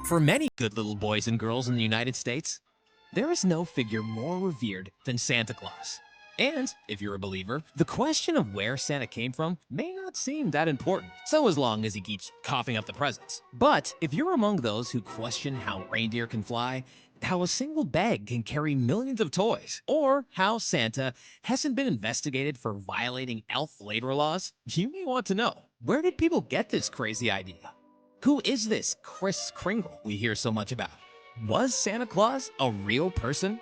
For many good little boys and girls in the United States, there is no figure more revered than Santa Claus. And, if you're a believer, the question of where Santa came from may not seem that important, so as long as he keeps coughing up the presents. But if you're among those who question how reindeer can fly, how a single bag can carry millions of toys, or how Santa hasn't been investigated for violating elf labor laws, you may want to know, where did people get this crazy idea? Who is this Kris Kringle we hear so much about? Was Santa Claus a real person?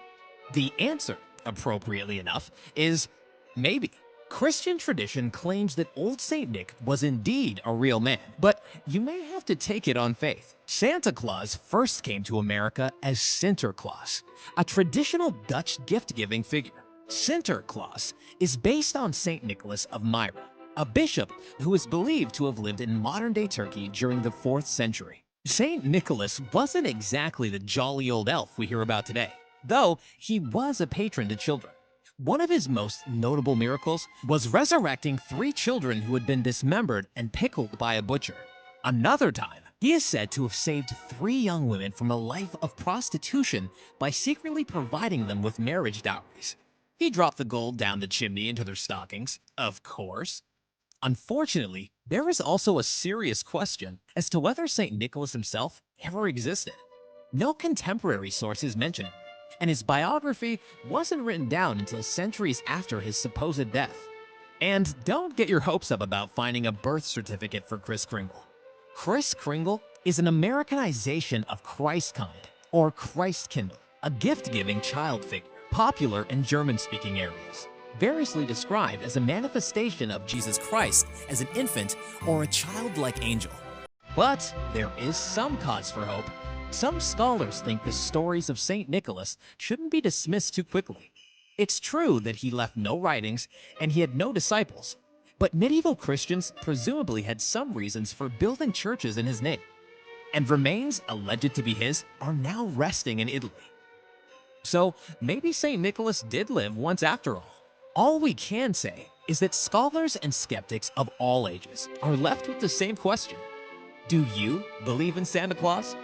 The answer, appropriately enough, is maybe. Christian tradition claims that old Saint Nick was indeed a real man, but you may have to take it on faith. Santa Claus first came to America as Sinterklaas, a traditional Dutch gift-giving figure. Sinterklaas is based on Saint Nicholas of Myra, a bishop who is believed to have lived in modern-day Turkey during the 4th century. Saint Nicholas wasn't exactly the jolly old elf we hear about today, though he was a patron to children. One of his most notable miracles was resurrecting 3 children who had been dismembered and pickled by a butcher. Another time, he is said to have saved 3 young women from a life of prostitution by secretly providing them with marriage dowries. He dropped the gold down the chimney into their stockings, of course. Unfortunately, there is also a serious question as to whether St. Nicholas himself ever existed. No contemporary sources mention him, and his biography wasn't written down until centuries after his supposed death. And don't get your hopes up about finding a birth certificate for Kris Kringle. Kris Kringle is an Americanization of Christkind, or Christkindl, a gift-giving child figure popular in German-speaking areas, variously described as a manifestation of Jesus Christ as an infant or a childlike angel. But there is some cause for hope. Some scholars think the stories of St. Nicholas shouldn't be dismissed too quickly. It's true that he left no writings and he had no disciples, but medieval Christians presumably had some reasons for building churches in his name, and remains alleged to be his are now resting in Italy. So maybe St. Nicholas did live once after all. All we can say is that scholars and skeptics of all ages are left with the same question. Do you believe in Santa Claus?